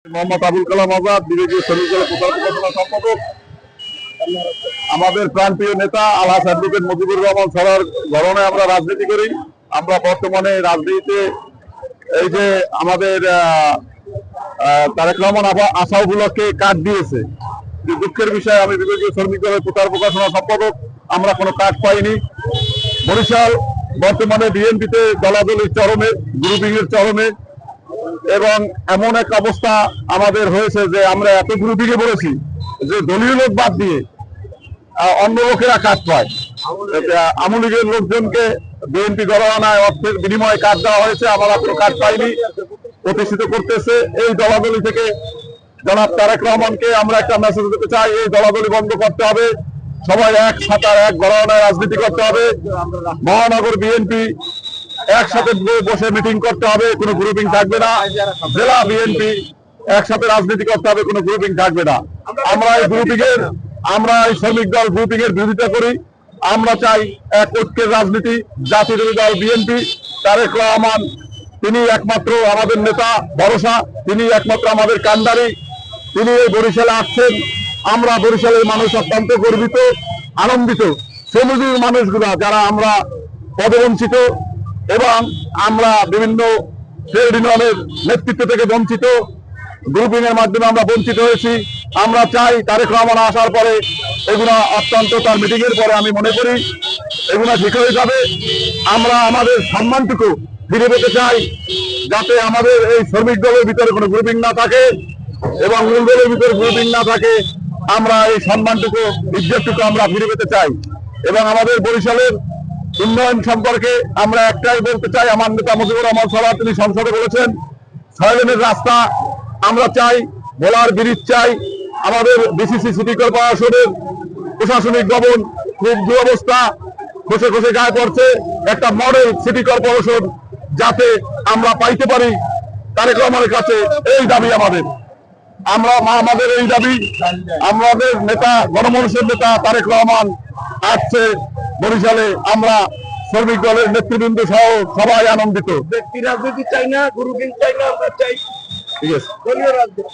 মোহাম্মদ আবুল কালাম আজাদ, বিভাগীয় শ্রমিক দলের প্রচার প্রকাশনা সম্পাদক। আমাদের প্রাণপ্রিয় নেতা আলহাজ অ্যাডভোকেট মুজিবুর রহমান সরার ধরনে আমরা রাজনীতি করি। আমরা বর্তমানে রাজনীতিতে এই যে আমাদের তারেক রহমান আশা উপলক্ষে কার্ড দিয়েছে, দুঃখের বিষয়। আমি বিভাগীয় শ্রমিক দলের প্রচার প্রকাশনা সম্পাদক, আমরা কোনো কার্ড পাইনি। বরিশাল বর্তমানে বিএনপিতে দলাদলির চরমে, গ্রুপিং এর চরমে, এবং এমন এক অবস্থা আমাদের হয়েছে যে আমরা এত গ্রুপিংয়ে বলেছি যে দলীয় লোক বাদ দিয়ে অন্য লোকেরা কাজ পায়। আওয়ামী লীগের লোকজনকে বিএনপি গণনায় অর্থের বিনিময়ে কাজ দেওয়া হয়েছে, আমরা কোনো কাজ পাইনি। প্রতিষ্ঠিত করতেছে এই দলাদলি থেকে জনাব তারেক রহমানকে আমরা একটা মেসেজ দিতে চাই, এই দলাদলি বন্ধ করতে হবে। সবাই এক সাঁতার এক গণনায় রাজনীতি করতে হবে। মহানগর বিএনপি একসাথে বসে মিটিং করতে হবে, কোনো গ্রুপিং থাকবে না। জেলা বিএনপি একসাথে রাজনীতি করতে হবে, কোনো গ্রুপিং থাকবে না। আমরা এই শ্রমিক দল গ্রুপিং এর বিরোধিতা করি। আমরা চাই এক ঐক্যের রাজনীতি। জাতীয় দল বিএনপি, তারেক রহমান তিনি একমাত্র আমাদের নেতা, ভরসা, তিনি একমাত্র আমাদের কান্ডারি। তিনি এই বরিশালে আসছেন। আমরা বরিশালের মানুষ অত্যন্ত গর্বিত, আনন্দিত। শ্রমজীবী মানুষগুলা যারা আমরা পদবঞ্চিত এবং আমরা বিভিন্ন ট্রেড ইউনিয়নের নেতৃত্ব থেকে বঞ্চিত, গ্রুপিং এর মাধ্যমে আমরা বঞ্চিত হয়েছি। আমরা চাই তারেক রহমান আসার পরে এগুলা অত্যন্ত, তার মিটিং এর পরে আমি মনে করি এগুলা ঠিক হয়ে যাবে। আমরা আমাদের সম্মানটুকু ফিরে পেতে চাই, যাতে আমাদের এই শ্রমিক দলের ভিতরে কোনো গ্রুপিং না থাকে এবং মূল দলের ভিতরে গ্রুপিং না থাকে। আমরা এই সম্মানটুকু, ইজ্জতটুকু আমরা ফিরে পেতে চাই। এবং আমাদের বরিশালের উন্নয়ন সম্পর্কে আমরা একটাই বলতে চাই, আমার নেতা মুজিবুর রহমান সরকার তিনি সংসদে বলেছেন 6 লেনের রাস্তা আমরা চাই, ভোলার ব্রিজ চাই। আমাদের ডিসিসি সিটি কর্পোরেশনের প্রশাসনিক ভবন খুব দুরবস্থা, খসে খসে গায়ে পড়ছে। একটা মডেল সিটি কর্পোরেশন যাতে আমরা পাইতে পারি তারেক রহমানের কাছে, এই দাবি আমাদের। আমাদের এই দাবি, আমাদের নেতা, গণমানুষের নেতা তারেক রহমান আসছে বরিশালে। আমরা শ্রমিক দলের নেতৃবৃন্দ সহ সবাই আনন্দিত। ব্যক্তি রাজনীতি চাই না, গ্রুপিং চাই না, আমরা চাই ঠিক আছে। দলীয় রাজনীতি।